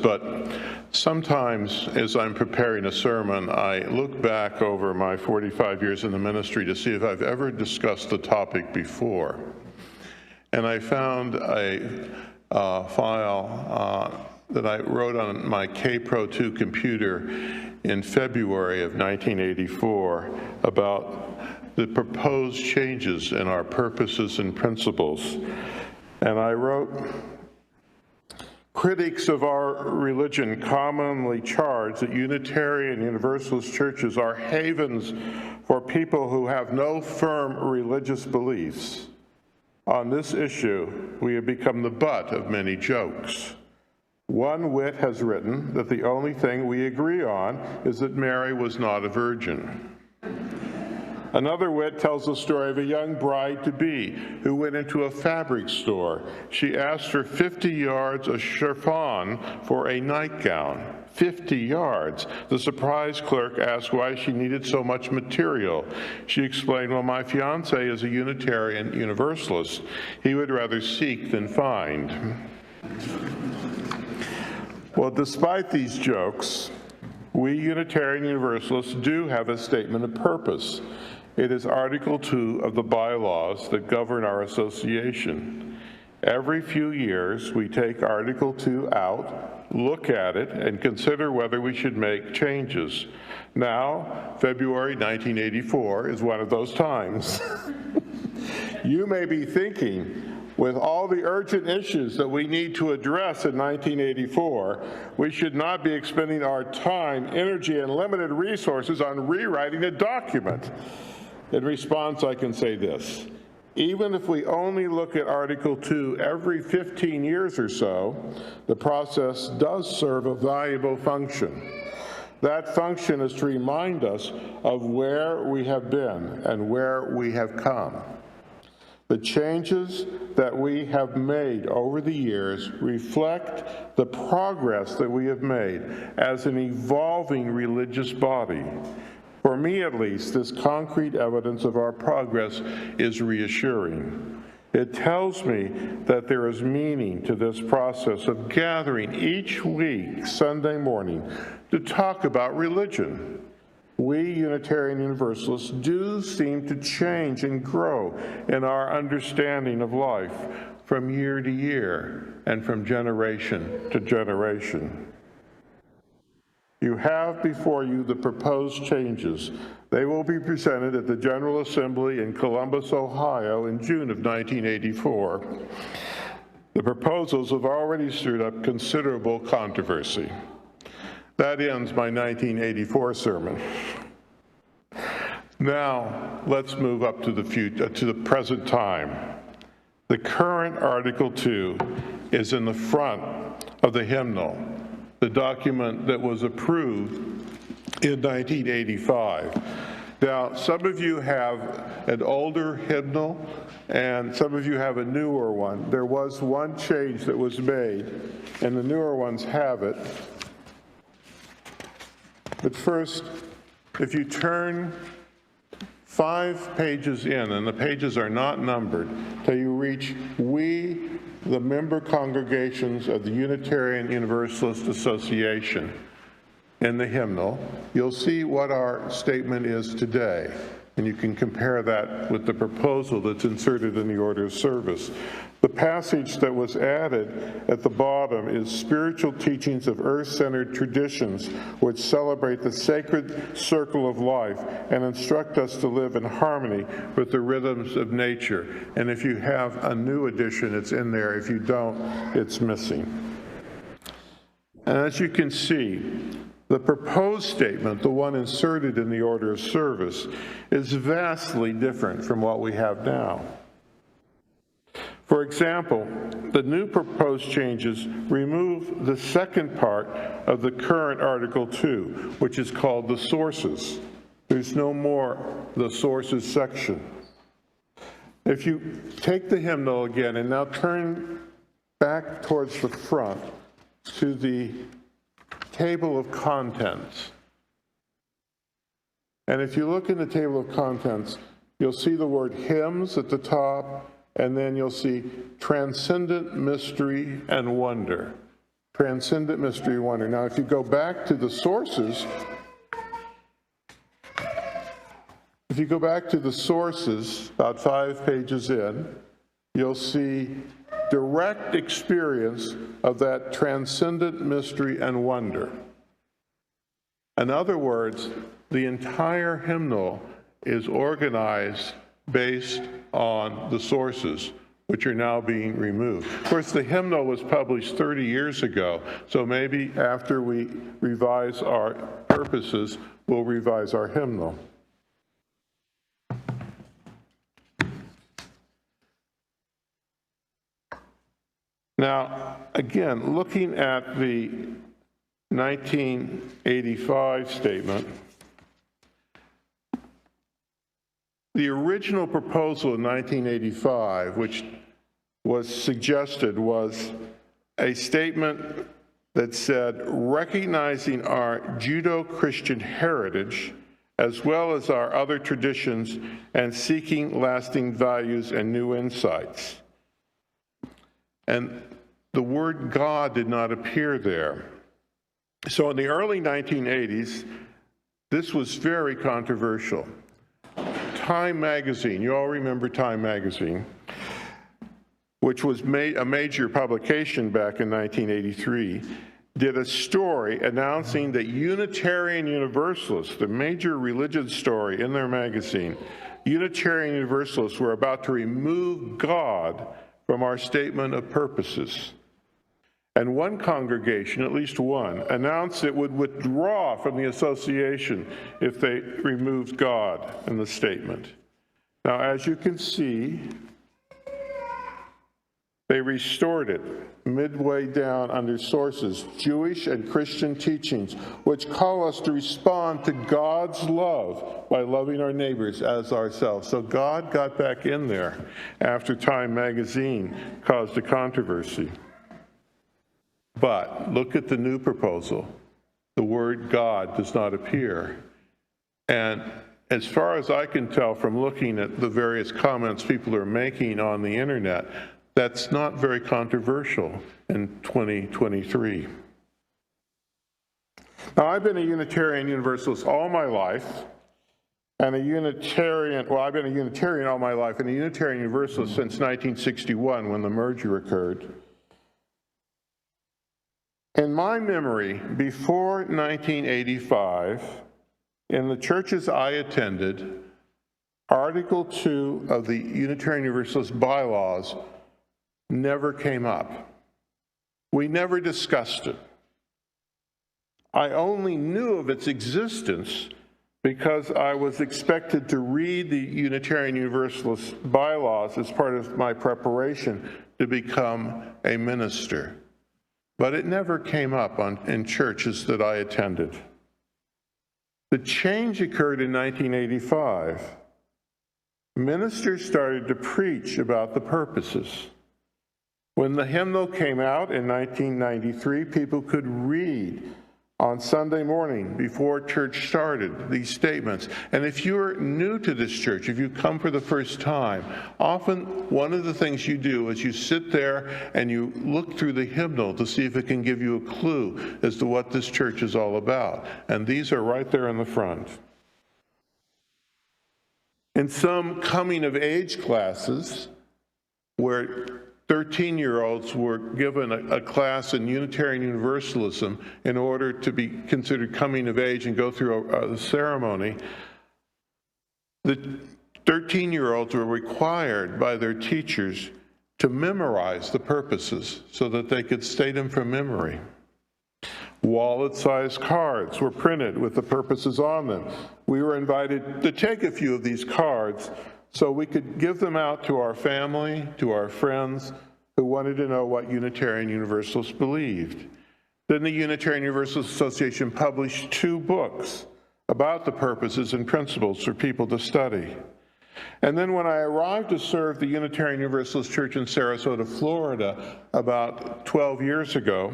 but sometimes as I'm preparing a sermon, I look back over my 45 years in the ministry to see if I've ever discussed the topic before. And I found a file that I wrote on my K-Pro 2 computer in February of 1984 about the proposed changes in our purposes and principles. And I wrote, critics of our religion commonly charge that Unitarian Universalist churches are havens for people who have no firm religious beliefs. On this issue, we have become the butt of many jokes. One wit has written that the only thing we agree on is that Mary was not a virgin. Another wit tells the story of a young bride-to-be who went into a fabric store. She asked for 50 yards of chiffon for a nightgown. 50 yards. The surprised clerk asked why she needed so much material. She explained, well, my fiance is a Unitarian Universalist. He would rather seek than find. Well, despite these jokes, we Unitarian Universalists do have a statement of purpose. It is Article 2 of the bylaws that govern our association. Every few years, we take Article 2 out, look at it, and consider whether we should make changes. Now, February 1984 is one of those times. You may be thinking, with all the urgent issues that we need to address in 1984, we should not be expending our time, energy, and limited resources on rewriting a document. In response, I can say this. Even if we only look at Article 2 every 15 years or so, the process does serve a valuable function. That function is to remind us of where we have been and where we have come. The changes that we have made over the years reflect the progress that we have made as an evolving religious body. For me, at least, this concrete evidence of our progress is reassuring. It tells me that there is meaning to this process of gathering each week, Sunday morning, to talk about religion. We Unitarian Universalists do seem to change and grow in our understanding of life from year to year and from generation to generation. You have before you the proposed changes. They will be presented at the General Assembly in Columbus, Ohio in June of 1984. The proposals have already stirred up considerable controversy. That ends my 1984 sermon. Now, let's move up to the present time. The current Article 2 is in the front of the hymnal, the document that was approved in 1985. Now, some of you have an older hymnal, and some of you have a newer one. There was one change that was made, and the newer ones have it. But first, if you turn 5 pages in, and the pages are not numbered, till you reach "We, the member congregations of the Unitarian Universalist Association," in the hymnal, you'll see what our statement is today. And you can compare that with the proposal that's inserted in the order of service. The passage that was added at the bottom is spiritual teachings of earth-centered traditions which celebrate the sacred circle of life and instruct us to live in harmony with the rhythms of nature. And if you have a new edition, it's in there. If you don't, it's missing. And as you can see, the proposed statement, the one inserted in the order of service, is vastly different from what we have now. For example, the new proposed changes remove the second part of the current Article 2, which is called the sources. There's no more the sources section. If you take the hymnal again and now turn back towards the front to the table of contents. And if you look in the table of contents, you'll see the word hymns at the top, and then you'll see transcendent mystery and wonder. Transcendent mystery wonder. Now, if you go back to the sources, about 5 pages in, you'll see direct experience of that transcendent mystery and wonder. In other words, the entire hymnal is organized based on the sources, which are now being removed. Of course, the hymnal was published 30 years ago, so maybe after we revise our purposes, we'll revise our hymnal. Now, again, looking at the 1985 statement, the original proposal in 1985, which was suggested, was a statement that said, recognizing our Judeo-Christian heritage, as well as our other traditions, and seeking lasting values and new insights. And the word God did not appear there. So in the early 1980s, this was very controversial. Time magazine, you all remember Time magazine, which was a major publication back in 1983, did a story announcing that Unitarian Universalists, the major religion story in their magazine, Unitarian Universalists were about to remove God from our statement of purposes. And one congregation, at least one, announced it would withdraw from the association if they removed God in the statement. Now, as you can see, they restored it midway down under sources, Jewish and Christian teachings, which call us to respond to God's love by loving our neighbors as ourselves. So God got back in there after Time magazine caused a controversy. But look at the new proposal. The word God does not appear. And as far as I can tell from looking at the various comments people are making on the internet, that's not very controversial in 2023. Now, I've been a Unitarian Universalist all my life, and I've been a Unitarian all my life, and a Unitarian Universalist since 1961 when the merger occurred. In my memory, before 1985, in the churches I attended, Article 2 of the Unitarian Universalist bylaws never came up. We never discussed it. I only knew of its existence because I was expected to read the Unitarian Universalist bylaws as part of my preparation to become a minister. But it never came up in churches that I attended. The change occurred in 1985. Ministers started to preach about the purposes. When the hymnal came out in 1993, people could read on Sunday morning before church started these statements. And if you're new to this church, if you come for the first time, often one of the things you do is you sit there and you look through the hymnal to see if it can give you a clue as to what this church is all about. And these are right there in the front. In some coming of age classes where 13-year-olds were given a class in Unitarian Universalism in order to be considered coming of age and go through a ceremony. The 13-year-olds were required by their teachers to memorize the purposes so that they could state them from memory. Wallet-sized cards were printed with the purposes on them. We were invited to take a few of these cards so we could give them out to our family, to our friends who wanted to know what Unitarian Universalists believed. Then the Unitarian Universalist Association published 2 books about the purposes and principles for people to study. And then when I arrived to serve the Unitarian Universalist Church in Sarasota, Florida, about 12 years ago,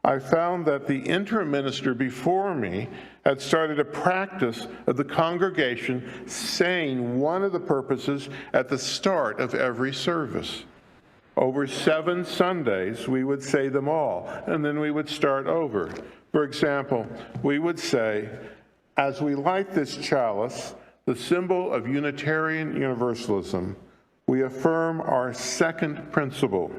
I found that the interim minister before me had started a practice of the congregation saying one of the purposes at the start of every service. Over 7 Sundays, we would say them all, and then we would start over. For example, we would say, as we light this chalice, the symbol of Unitarian Universalism, we affirm our second principle: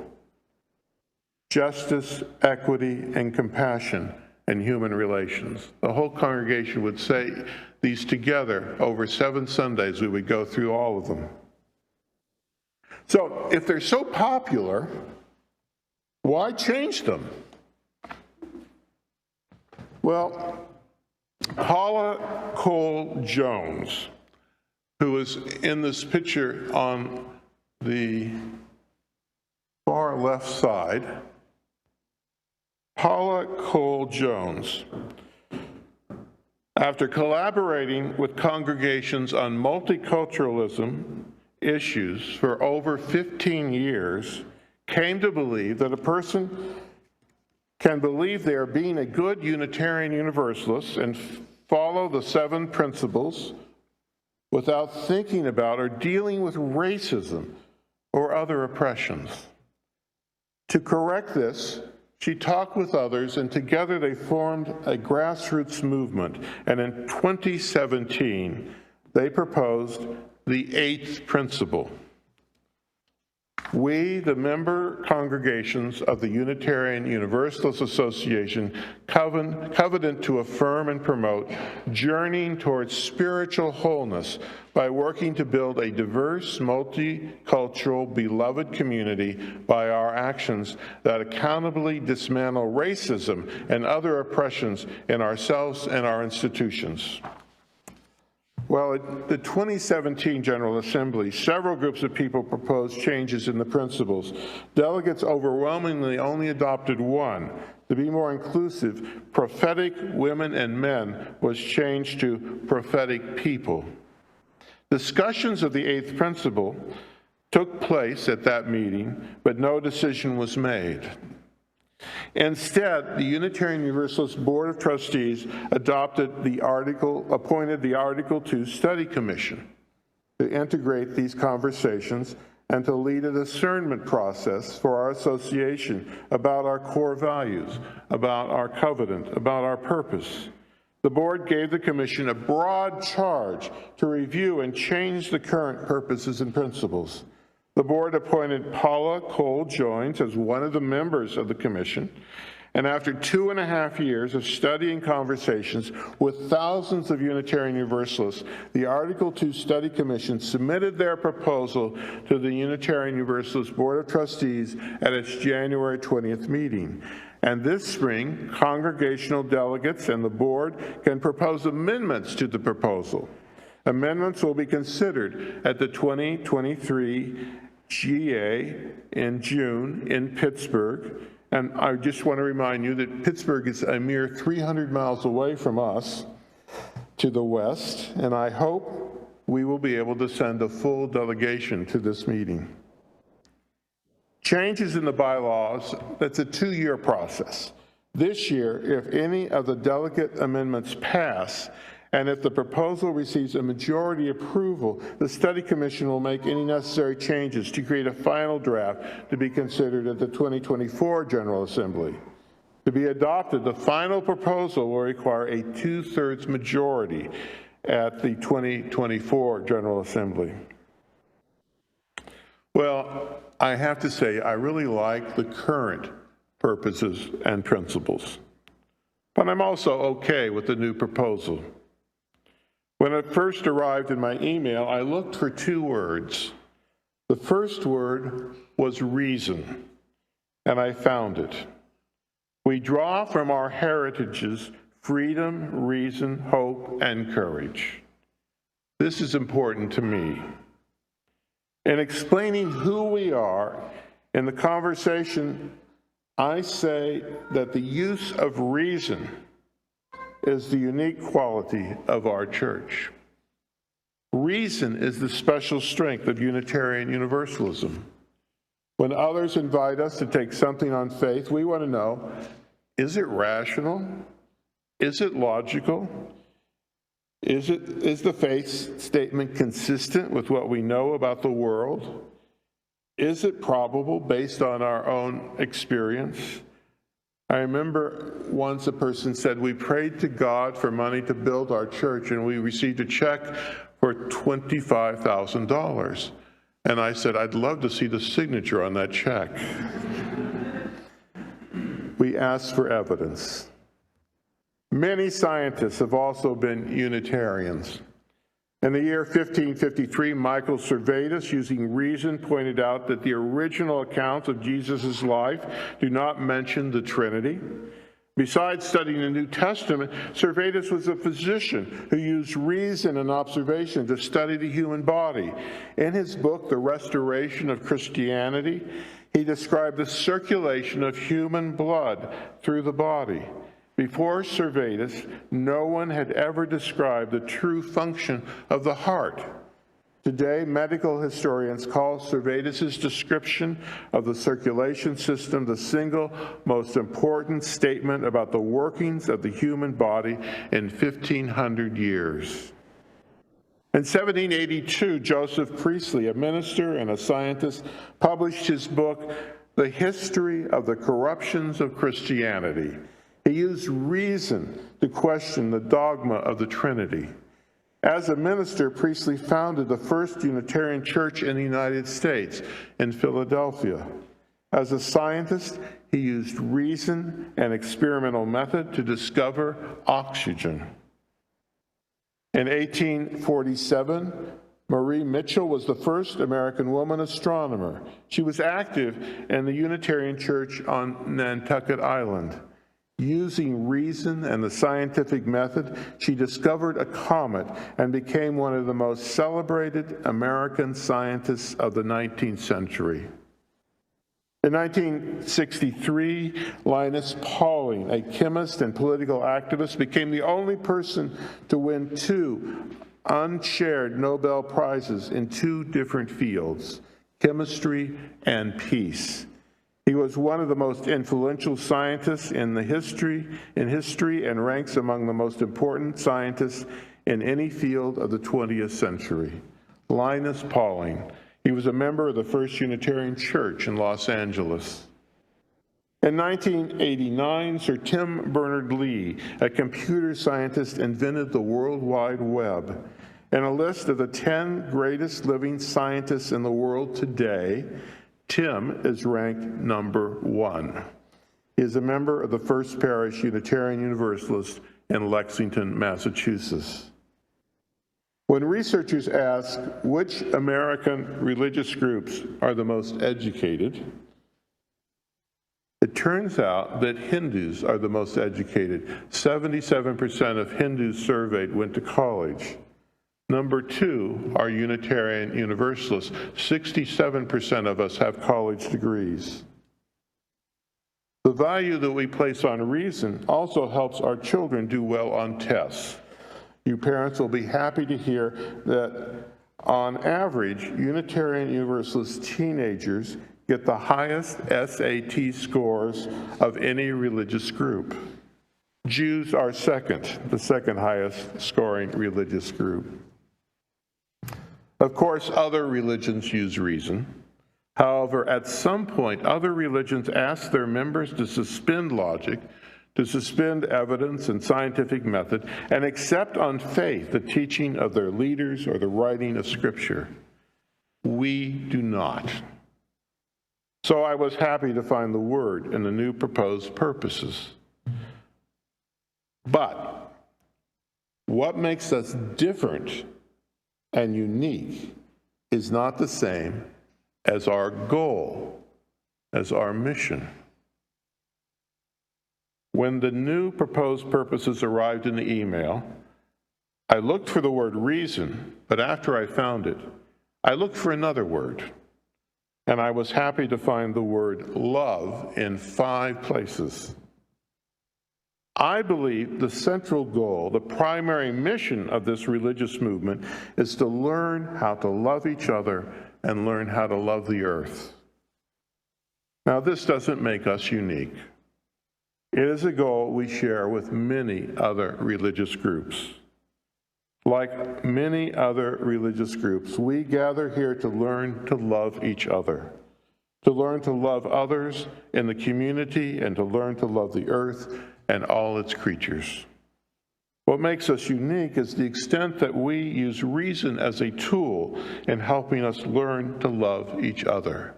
justice, equity, and compassion in human relations. The whole congregation would say these together. Over 7 Sundays, we would go through all of them. So if they're so popular, why change them? Well, Paula Cole Jones, who is in this picture on the far left side, Paula Cole Jones, after collaborating with congregations on multiculturalism issues for over 15 years, came to believe that a person can believe they are being a good Unitarian Universalist and follow the 7 principles without thinking about or dealing with racism or other oppressions. To correct this, she talked with others, and together they formed a grassroots movement. And in 2017, they proposed the 8th principle. We, the member congregations of the Unitarian Universalist Association, covenant to affirm and promote journeying towards spiritual wholeness by working to build a diverse, multicultural, beloved community by our actions that accountably dismantle racism and other oppressions in ourselves and our institutions. Well, at the 2017 General Assembly, several groups of people proposed changes in the principles. Delegates overwhelmingly only adopted one. To be more inclusive, prophetic women and men was changed to prophetic people. Discussions of the 8th principle took place at that meeting, but no decision was made. Instead, the Unitarian Universalist Board of Trustees appointed the Article 2 Study Commission to integrate these conversations and to lead a discernment process for our association about our core values, about our covenant, about our purpose. The board gave the commission a broad charge to review and change the current purposes and principles. The board appointed Paula Cole Jones as one of the members of the commission, and after 2.5 years of study and conversations with thousands of Unitarian Universalists, the Article 2 Study Commission submitted their proposal to the Unitarian Universalist Board of Trustees at its January 20th meeting. And this spring, congregational delegates and the board can propose amendments to the proposal. Amendments will be considered at the 2023 GA in June in Pittsburgh. And I just want to remind you that Pittsburgh is a mere 300 miles away from us to the west, and I hope we will be able to send a full delegation to this meeting. Changes in the bylaws, that's a 2-year process. This year, if any of the delegate amendments pass, and if the proposal receives a majority approval, the study commission will make any necessary changes to create a final draft to be considered at the 2024 General Assembly. To be adopted, the final proposal will require a 2/3 majority at the 2024 General Assembly. Well, I have to say, I really like the current purposes and principles, but I'm also okay with the new proposal. When it first arrived in my email, I looked for 2 words. The first word was reason, and I found it. We draw from our heritages freedom, reason, hope, and courage. This is important to me. In explaining who we are in the conversation, I say that the use of reason is the unique quality of our church. Reason is the special strength of Unitarian Universalism. When others invite us to take something on faith, we want to know, is it rational? Is it logical? Is the faith statement consistent with what we know about the world? Is it probable based on our own experience? I remember once a person said, we prayed to God for money to build our church, and we received a check for $25,000. And I said, I'd love to see the signature on that check. We asked for evidence. Many scientists have also been Unitarians. In the year 1553, Michael Servetus, using reason, pointed out that the original accounts of Jesus' life do not mention the Trinity. Besides studying the New Testament, Servetus was a physician who used reason and observation to study the human body. In his book, The Restoration of Christianity, he described the circulation of human blood through the body. Before Servetus, no one had ever described the true function of the heart. Today, medical historians call Servetus' description of the circulation system the single most important statement about the workings of the human body in 1,500 years. In 1782, Joseph Priestley, a minister and a scientist, published his book, The History of the Corruptions of Christianity. He used reason to question the dogma of the Trinity. As a minister, Priestley founded the first Unitarian church in the United States, in Philadelphia. As a scientist, he used reason and experimental method to discover oxygen. In 1847, Marie Mitchell was the first American woman astronomer. She was active in the Unitarian Church on Nantucket Island. Using reason and the scientific method, she discovered a comet and became one of the most celebrated American scientists of the 19th century. In 1963, Linus Pauling, a chemist and political activist, became the only person to win 2 unshared Nobel Prizes in 2 different fields, chemistry and peace. He was one of the most influential scientists in history and ranks among the most important scientists in any field of the 20th century. Linus Pauling. He was a member of the First Unitarian Church in Los Angeles. In 1989, Sir Tim Berners-Lee, a computer scientist, invented the World Wide Web. In a list of the 10 greatest living scientists in the world today, Tim is ranked number 1. He is a member of the First Parish Unitarian Universalist in Lexington, Massachusetts. When researchers ask which American religious groups are the most educated, it turns out that Hindus are the most educated. 77% of Hindus surveyed went to college. Number 2 are Unitarian Universalists. 67% of us have college degrees. The value that we place on reason also helps our children do well on tests. You parents will be happy to hear that on average, Unitarian Universalist teenagers get the highest SAT scores of any religious group. Jews are the second highest scoring religious group. Of course, other religions use reason. However, at some point, other religions ask their members to suspend logic, to suspend evidence and scientific method, and accept on faith the teaching of their leaders or the writing of Scripture. We do not. So I was happy to find the word in the new proposed purposes. But what makes us different and unique is not the same as our goal, as our mission. When the new proposed purposes arrived in the email, I looked for the word reason, but after I found it, I looked for another word, and I was happy to find the word love in 5 places. I believe the central goal, the primary mission of this religious movement is to learn how to love each other and learn how to love the earth. Now, this doesn't make us unique. It is a goal we share with many other religious groups. Like many other religious groups, we gather here to learn to love each other. to learn to love others in the community, and to learn to love the earth and all its creatures. What makes us unique is the extent that we use reason as a tool in helping us learn to love each other.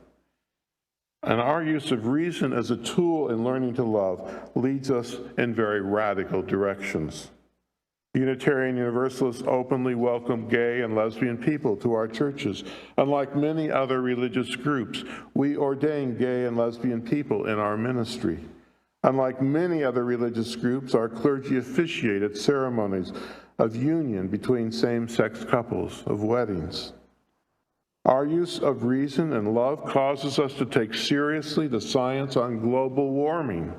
And our use of reason as a tool in learning to love leads us in very radical directions. Unitarian Universalists openly welcome gay and lesbian people to our churches. Unlike many other religious groups, we ordain gay and lesbian people in our ministry. Unlike many other religious groups, our clergy officiate at ceremonies of union between same-sex couples, of weddings. Our use of reason and love causes us to take seriously the science on global warming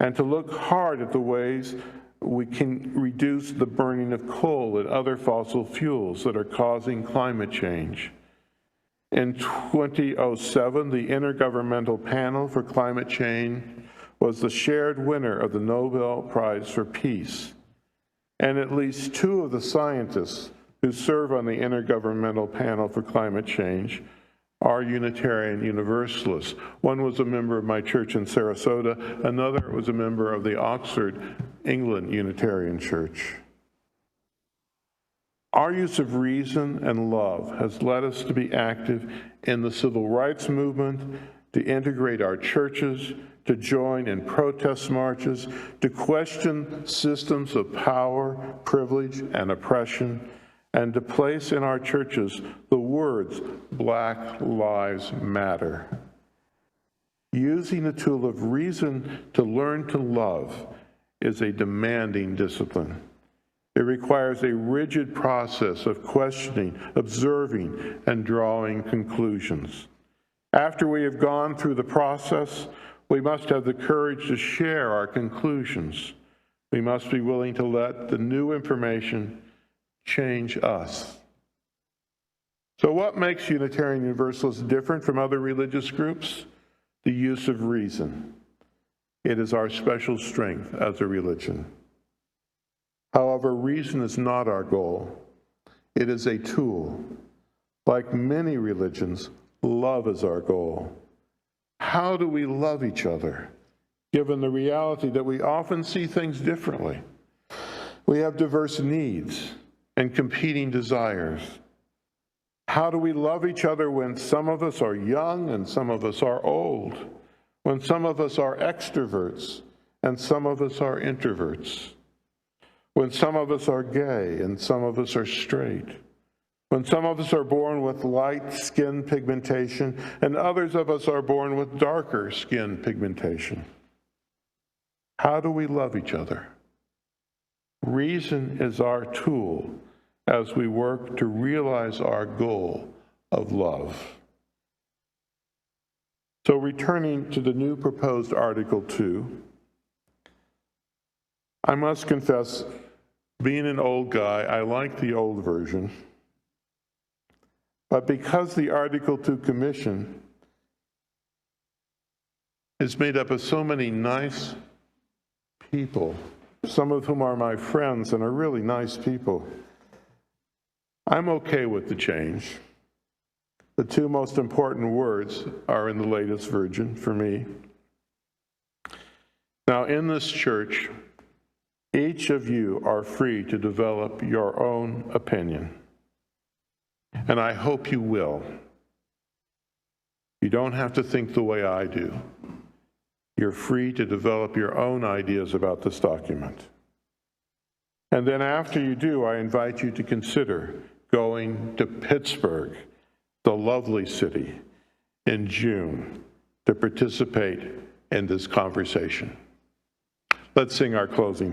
and to look hard at the ways we can reduce the burning of coal and other fossil fuels that are causing climate change. In 2007, the Intergovernmental Panel for Climate Change was the shared winner of the Nobel Prize for Peace. And at least two of the scientists who serve on the Intergovernmental Panel for Climate Change are Unitarian Universalists. One was a member of my church in Sarasota, another was a member of the Oxford, England Unitarian Church. Our use of reason and love has led us to be active in the civil rights movement, to integrate our churches, to join in protest marches, to question systems of power, privilege, and oppression, and to place in our churches the words, "Black Lives Matter." Using the tool of reason to learn to love is a demanding discipline. It requires a rigid process of questioning, observing, and drawing conclusions. After we have gone through the process, we must have the courage to share our conclusions. We must be willing to let the new information change us. So what makes Unitarian Universalists different from other religious groups? The use of reason. It is our special strength as a religion. However, reason is not our goal. It is a tool. Like many religions, love is our goal. How do we love each other, given the reality that we often see things differently? We have diverse needs and competing desires. How do we love each other when some of us are young and some of us are old? When some of us are extroverts and some of us are introverts? When some of us are gay and some of us are straight? When some of us are born with light skin pigmentation and others of us are born with darker skin pigmentation? How do we love each other? Reason is our tool as we work to realize our goal of love. So returning to the new proposed Article 2, I must confess, being an old guy, I like the old version. But because the Article 2 Commission is made up of so many nice people, some of whom are my friends and are really nice people, I'm okay with the change. The two most important words are in the latest version for me. Now, in this church, each of you are free to develop your own opinion. And I hope you will. You don't have to think the way I do. You're free to develop your own ideas about this document. And then after you do, I invite you to consider going to Pittsburgh, the lovely city, in June to participate in this conversation. Let's sing our closing.